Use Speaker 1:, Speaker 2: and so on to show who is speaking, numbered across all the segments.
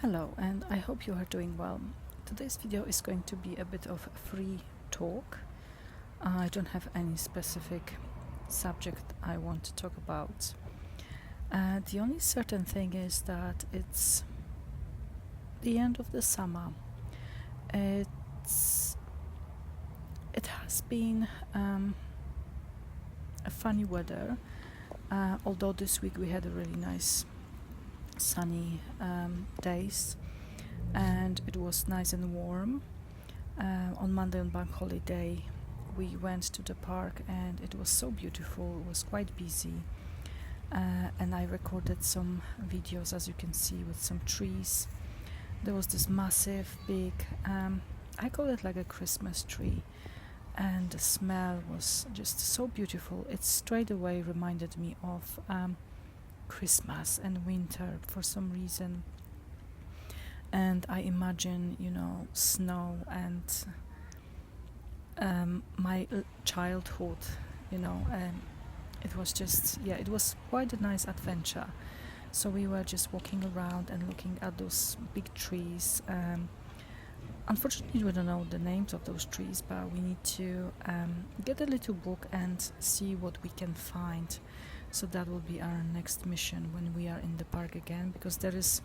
Speaker 1: Hello, and I hope you are doing well. Today's video is going to be a bit of free talk. I don't have any specific subject I want to talk about. The only certain thing is that it's the end of the summer. It has been a funny weather, although this week we had a really nice sunny days, and it was nice and warm. On Monday, on bank holiday, we went to the park and it was so beautiful. It was quite busy, and I recorded some videos, as you can see, with some trees. There was this massive big I call it like a Christmas tree, and the smell was just so beautiful. It straight away reminded me of Christmas and winter for some reason, and I imagine, snow and my childhood. It was just, it was quite a nice adventure. So we were just walking around and looking at those big trees. Unfortunately, we don't know the names of those trees, but we need to get a little book and see what we can find. So that will be our next mission when we are in the park again, because there is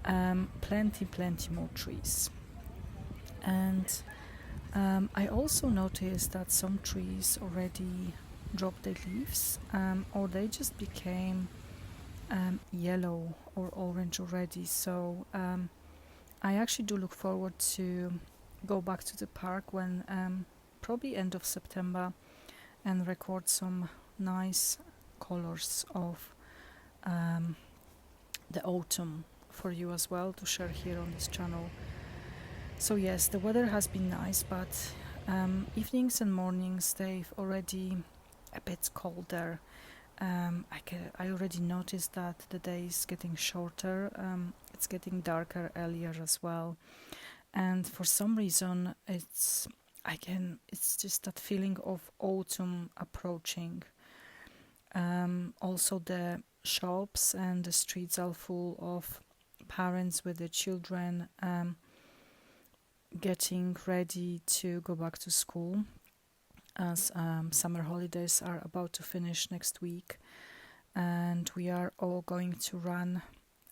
Speaker 1: plenty more trees. And I also noticed that some trees already dropped their leaves, or they just became yellow or orange already. So I actually do look forward to go back to the park when probably end of September and record some nice colors of the autumn for you as well to share here on this channel. So yes, the weather has been nice, but evenings and mornings they've already a bit colder. I already noticed that the day is getting shorter. It's getting darker earlier as well, and for some reason it's just that feeling of autumn approaching. Also, the shops and the streets are full of parents with their children getting ready to go back to school, as summer holidays are about to finish next week, and we are all going to run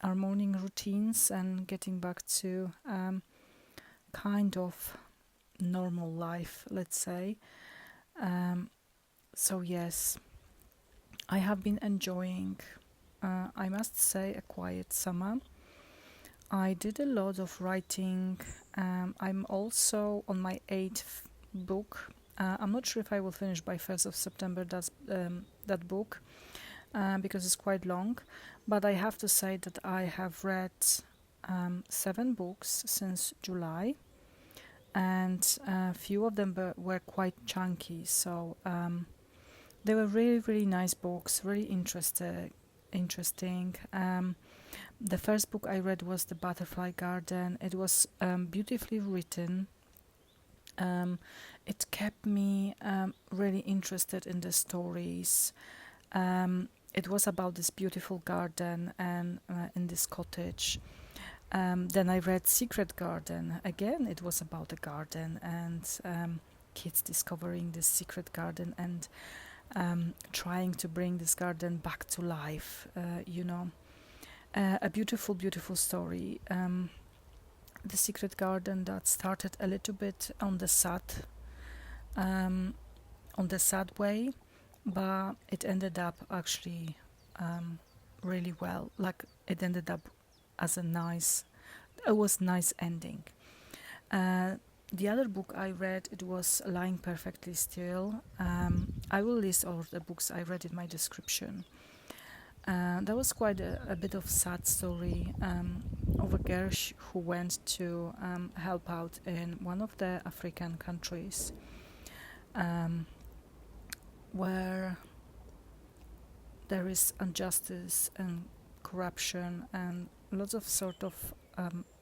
Speaker 1: our morning routines and getting back to kind of normal life, let's say. So yes, I have been enjoying, I must say, a quiet summer. I did a lot of writing. I'm also on my 8th book. I'm not sure if I will finish by 1st of September that book, because it's quite long. But I have to say that I have read 7 books since July, and a few of them were quite chunky. So they were really nice books, really interesting. The first book I read was The Butterfly Garden. It was beautifully written. It kept me really interested in the stories. It was about this beautiful garden and in this cottage. Then I read Secret Garden. Again, it was about a garden and kids discovering this secret garden and trying to bring this garden back to life. A beautiful story. The Secret Garden that started a little bit on the sad way, but it ended up actually really well. Like, it ended up as it was nice ending. The other book I read, it was Lying Perfectly Still. I will list all of the books I read in my description. That was quite a bit of sad story of a girl who went to help out in one of the African countries, where there is injustice and corruption and lots of sort of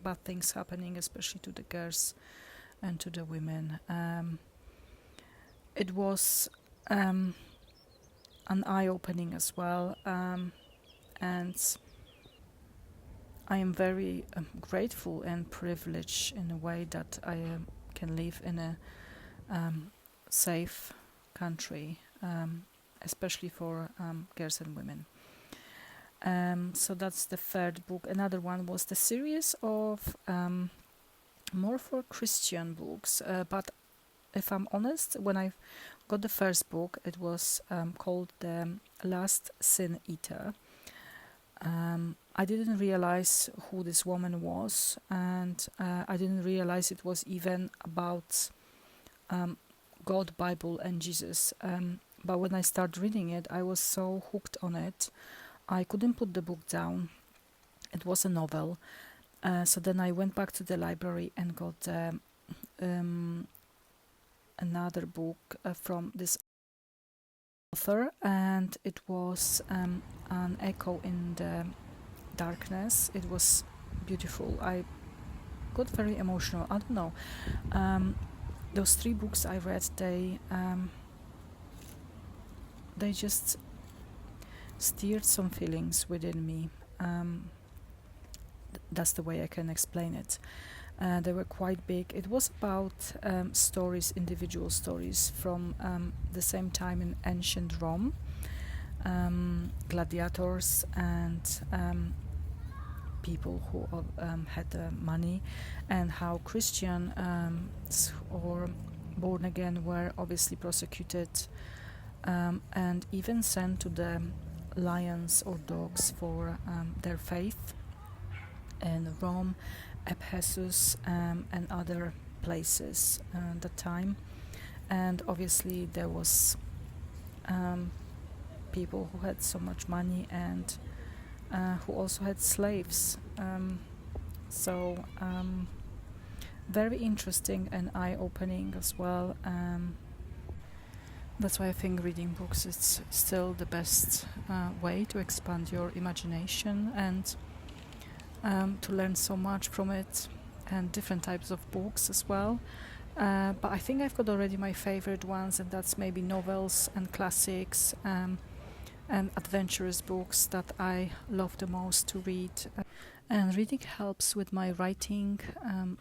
Speaker 1: bad things happening, especially to the girls and to the women. It was an eye-opening as well, and I am very grateful and privileged in a way that I can live in a safe country, especially for girls and women. So that's the third book. Another one was the series of more for Christian books, but if I'm honest, when I got the first book, it was called The Last Sin Eater. I didn't realize who this woman was, and I didn't realize it was even about God, Bible, and Jesus. But when I started reading it, I was so hooked on it, I couldn't put the book down. It was a novel. So then I went back to the library and got another book from this author, and it was An Echo in the Darkness. It was beautiful. I got very emotional. I don't know. Those three books I read, they just stirred some feelings within me. That's the way I can explain it. They were quite big. It was about stories, individual stories from the same time in ancient Rome, gladiators and people who had money, and how Christian or born again were obviously persecuted and even sent to the lions or dogs for their faith in Rome, Ephesus, and other places at the time. And obviously there was people who had so much money and who also had slaves. So very interesting and eye-opening as well. That's why I think reading books is still the best way to expand your imagination and to learn so much from it, and different types of books as well. But I think I've got already my favorite ones, and that's maybe novels and classics and adventurous books that I love the most to read. And reading helps with my writing,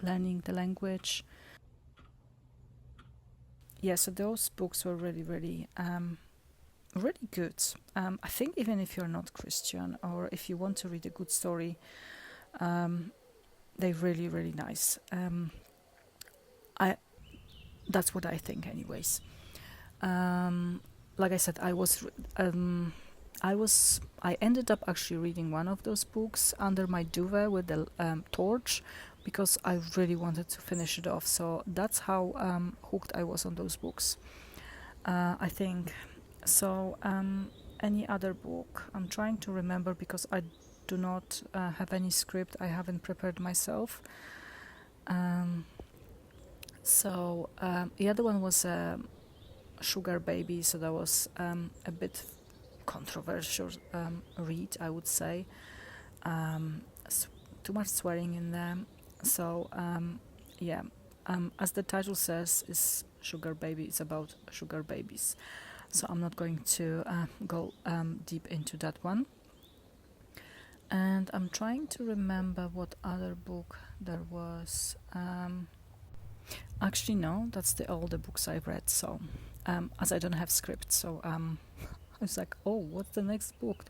Speaker 1: learning the language. Yeah, so those books were really, really good. I think even if you're not Christian, or if you want to read a good story, they're really, really nice. That's what I think, anyways. Like I said, I ended up actually reading one of those books under my duvet with the torch, because I really wanted to finish it off. So that's how hooked I was on those books, I think. So any other book? I'm trying to remember, because I do not have any script. I haven't prepared myself. So the other one was Sugar Baby. So that was a bit controversial read, I would say. Too much swearing in there. So as the title says, is Sugar Baby. It's about sugar babies. So I'm not going to go deep into that one. And I'm trying to remember what other book there was. Actually, no, that's all the books I've read. So, as I don't have script, so I was like, oh, what's the next book?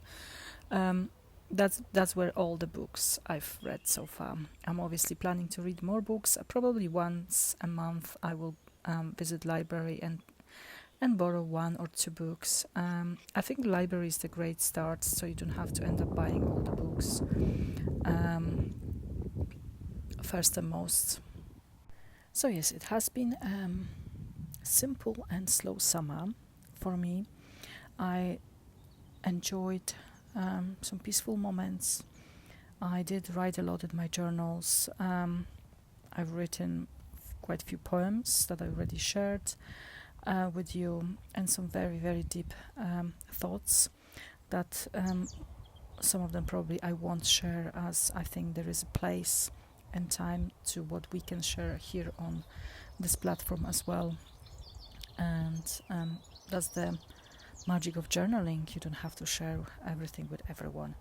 Speaker 1: That's where all the books I've read so far. I'm obviously planning to read more books. Probably once a month I will visit library and borrow one or two books. I think library is the great start, so you don't have to end up buying all the books first and most. So yes, it has been simple and slow summer for me. I enjoyed some peaceful moments. I did write a lot in my journals. I've written quite a few poems that I already shared with you, and some very, very deep thoughts that some of them probably I won't share, as I think there is a place and time to what we can share here on this platform as well. And that's the magic of journaling. You don't have to share everything with everyone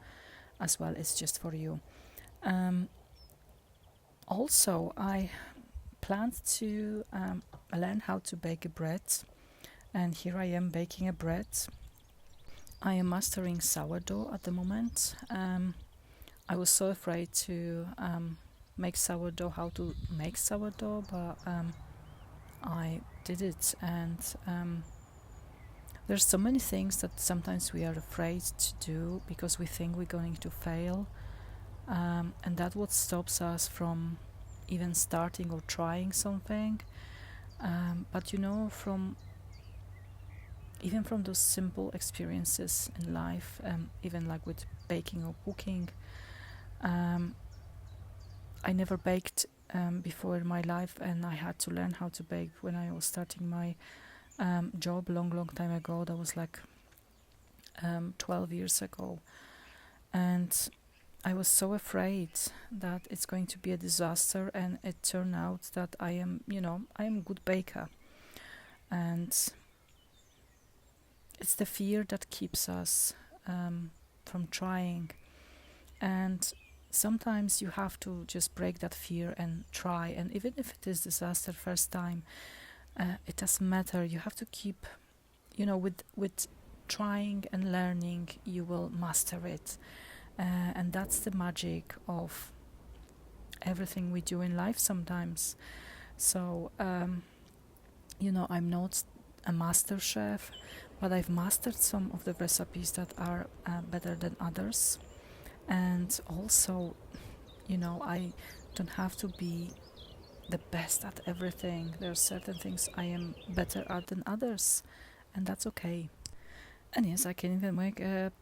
Speaker 1: as well. It's just for you. Um, Also, I planned to learn how to bake a bread, and here I am baking a bread. I am mastering sourdough at the moment. I was so afraid to make sourdough, how to make sourdough, but I did it, and there's so many things that sometimes we are afraid to do because we think we're going to fail, and that's what stops us from even starting or trying something. But from even from those simple experiences in life, even like with baking or cooking, um, I never baked before in my life, and I had to learn how to bake when I was starting my job long time ago. That was like 12 years ago, and I was so afraid that it's going to be a disaster, and it turned out that I am a good baker, and it's the fear that keeps us from trying. And sometimes you have to just break that fear and try, and even if it is disaster first time, it doesn't matter. You have to keep, with trying and learning, you will master it. And that's the magic of everything we do in life sometimes. So I'm not a master chef, but I've mastered some of the recipes that are better than others. And also, I don't have to be the best at everything. There are certain things I am better at than others, and that's okay. And yes, I can even make a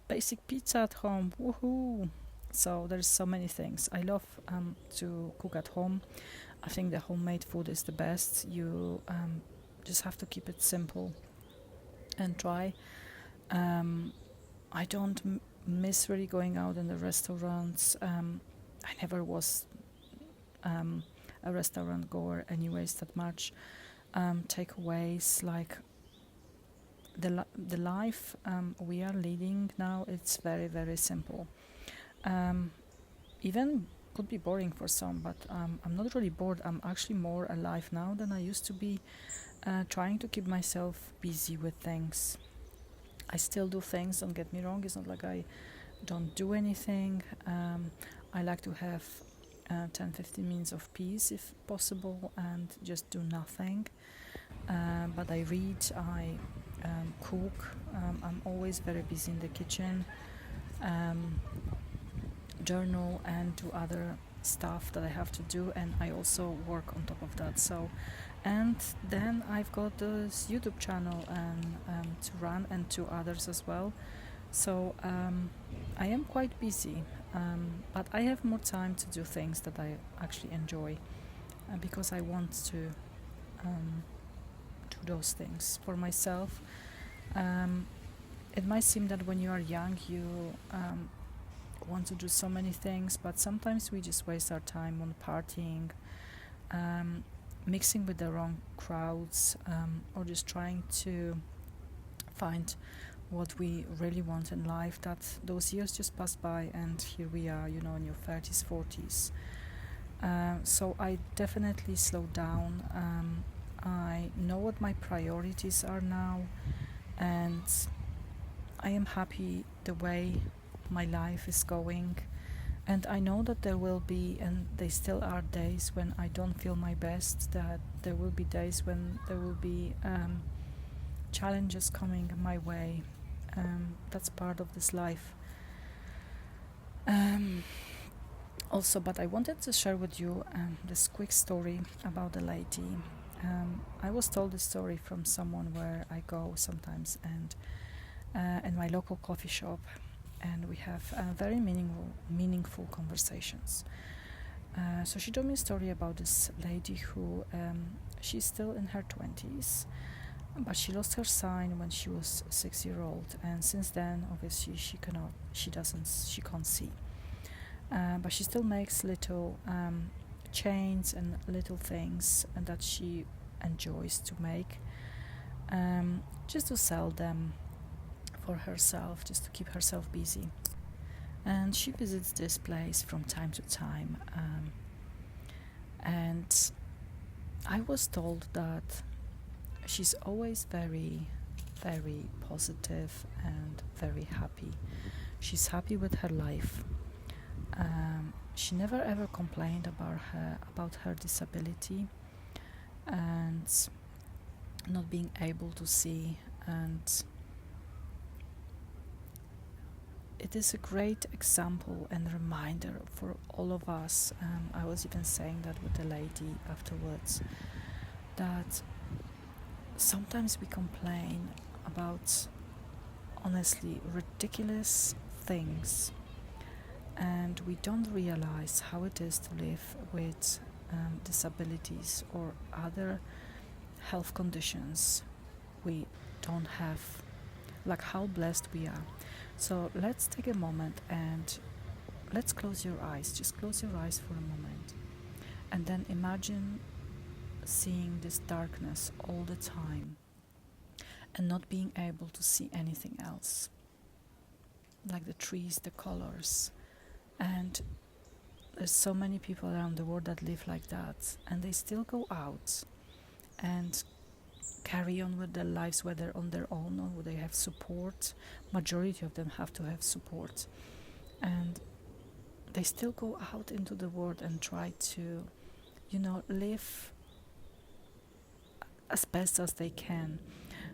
Speaker 1: basic pizza at home. Woohoo! So there's so many things. I love to cook at home. I think the homemade food is the best. You just have to keep it simple and try. I don't miss really going out in the restaurants. I never was a restaurant goer anyways that much. Takeaways, like the life we are leading now, it's very, very simple. Even could be boring for some, but I'm not really bored. I'm actually more alive now than I used to be, trying to keep myself busy with things. I still do things, don't get me wrong. It's not like I don't do anything. I like to have 10-15 minutes of peace if possible and just do nothing. But I read, I cook. I'm always very busy in the kitchen, journal, and do other stuff that I have to do, and I also work on top of that. So, and then I've got this YouTube channel to run, and two others as well. So I am quite busy, but I have more time to do things that I actually enjoy, because I want to do those things for myself. It might seem that when you are young, you want to do so many things, but sometimes we just waste our time on partying, mixing with the wrong crowds, or just trying to find what we really want in life. That those years just pass by, and here we are, in your 30s, 40s. So I definitely slow down. I know what my priorities are now, and I am happy the way my life is going. And I know that there will be, and they still are, days when I don't feel my best, that there will be days when there will be challenges coming my way. That's part of this life. Also, but I wanted to share with you this quick story about a lady. I was told this story from someone where I go sometimes, and in my local coffee shop, and we have very meaningful conversations. So she told me a story about this lady who she's still in her 20s, but she lost her sight when she was 6 years old, and since then, obviously, she can't see. But she still makes little chains and little things, and that she enjoys to make, just to sell them for herself, just to keep herself busy. and she visits this place from time to time. And I was told that she's always very, very positive and very happy. She's happy with her life. She never ever complained about her disability and not being able to see, and it is a great example and reminder for all of us. I was even saying that with the lady afterwards, that sometimes we complain about honestly ridiculous things, and we don't realize how it is to live with disabilities or other health conditions we don't have, like how blessed we are. So let's take a moment and let's close your eyes. Just close your eyes for a moment, and then imagine seeing this darkness all the time and not being able to see anything else, like the trees, the colors. And there's so many people around the world that live like that, and they still go out and carry on with their lives, whether on their own or they have support. Majority of them have to have support, and they still go out into the world and try to, live as best as they can.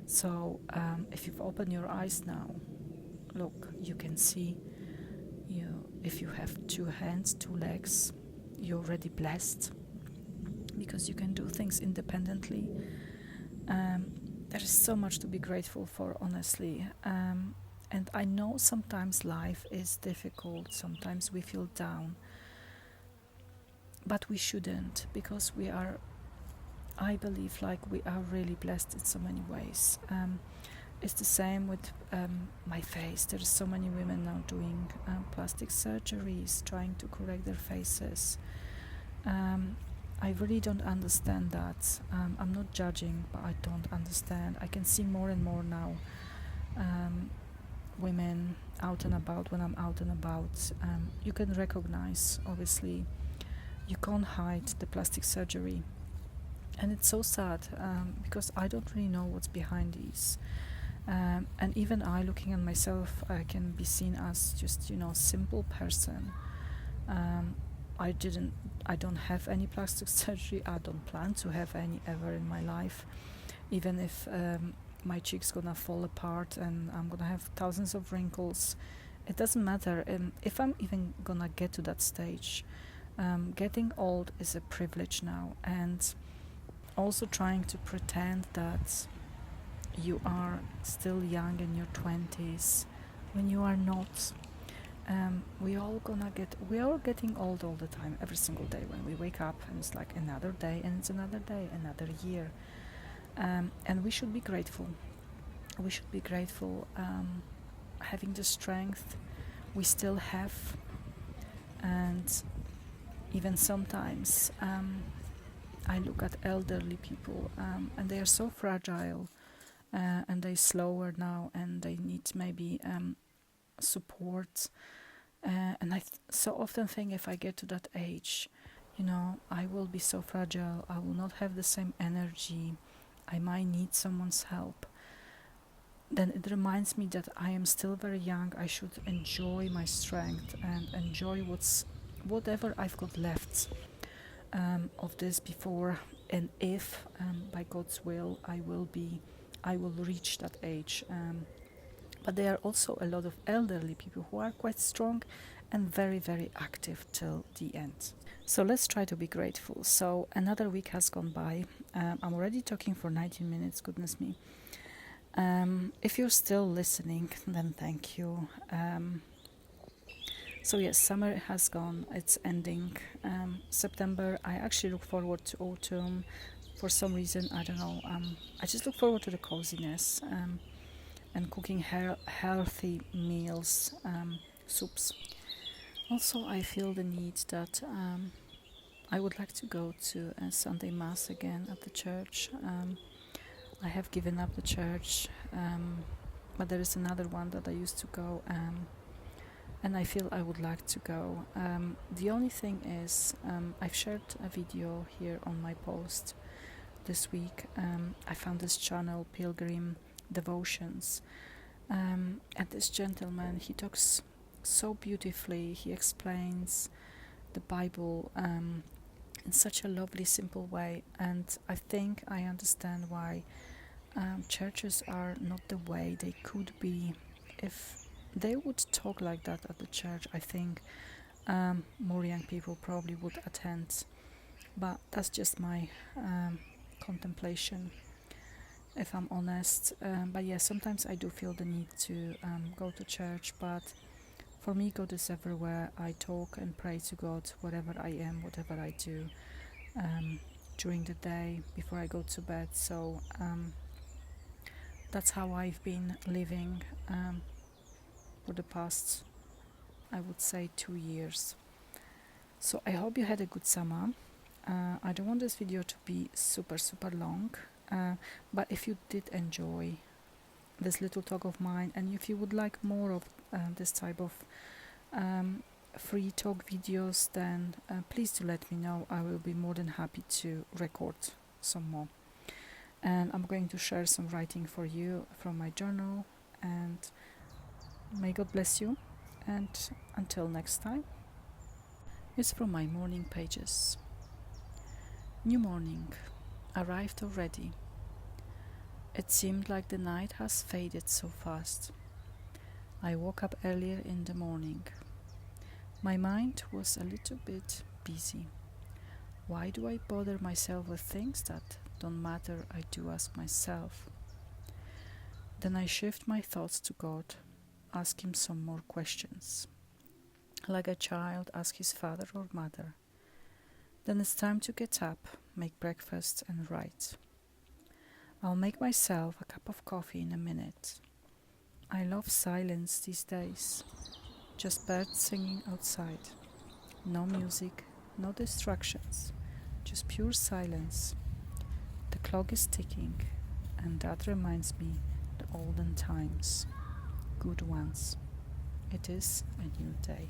Speaker 1: So if you've opened your eyes now, look, you can see. If you have 2 hands, 2 legs, you're already blessed because you can do things independently. There is so much to be grateful for, honestly. And I know sometimes life is difficult, sometimes we feel down, but we shouldn't, because I believe, like, we are really blessed in so many ways. It's the same with my face. There are so many women now doing plastic surgeries, trying to correct their faces. I really don't understand that. I'm not judging, but I don't understand. I can see more and more now women out and about. When I'm out and about, you can recognize, obviously, you can't hide the plastic surgery. And it's so sad because I don't really know what's behind these. And even I, looking at myself, I can be seen as just, simple person. I don't have any plastic surgery. I don't plan to have any ever in my life. Even if my cheek's gonna fall apart and I'm gonna have thousands of wrinkles, it doesn't matter. If I'm even gonna get to that stage, getting old is a privilege now, and also trying to pretend that you are still young in your 20s when you are not. We are getting old all the time, every single day when we wake up, and it's like another day, and it's another day, another year. And we should be grateful. We should be grateful having the strength we still have. And even sometimes I look at elderly people and they are so fragile, and they're slower now, and they need maybe support. And I so often think, if I get to that age, I will be so fragile. I will not have the same energy. I might need someone's help. Then it reminds me that I am still very young. I should enjoy my strength and enjoy whatever I've got left of this before. And if by God's will I will reach that age. But there are also a lot of elderly people who are quite strong and very, very active till the end. So let's try to be grateful. So another week has gone by. I'm already talking for 19 minutes, goodness me. If you're still listening, then thank you. So yes, summer has gone, it's ending. September, I actually look forward to autumn. For some reason, I don't know, I just look forward to the coziness and cooking healthy meals, soups. Also, I feel the need that I would like to go to a Sunday Mass again at the church. I have given up the church, but there is another one that I used to go, and I feel I would like to go. The only thing is, I've shared a video here on my post this week. I found this channel, Pilgrim Devotions, and this gentleman, he talks so beautifully. He explains the Bible in such a lovely, simple way, and I think I understand why churches are not the way they could be. If they would talk like that at the church, I think more young people probably would attend. But that's just my contemplation, if I'm honest. But yeah, sometimes I do feel the need to go to church, but for me, God is everywhere. I talk and pray to God wherever I am, whatever I do during the day, before I go to bed. So that's how I've been living for the past, I would say, 2 years. So I hope you had a good summer. I don't want this video to be super long, but if you did enjoy this little talk of mine, and if you would like more of this type of free talk videos, then please do let me know. I will be more than happy to record some more, and I'm going to share some writing for you from my journal, and may God bless you, and until next time. It's from my morning pages. New morning arrived already. It seemed like the night has faded so fast. I woke up earlier in the morning. My mind was a little bit busy. Why do I bother myself with things that don't matter? I do ask myself. Then I shift my thoughts to God, ask Him some more questions, like a child asks his father or mother. Then it's time to get up, make breakfast, and write. I'll make myself a cup of coffee in a minute. I love silence these days. Just birds singing outside. No music, no distractions, just pure silence. The clock is ticking, and that reminds me the olden times, good ones. It is a new day.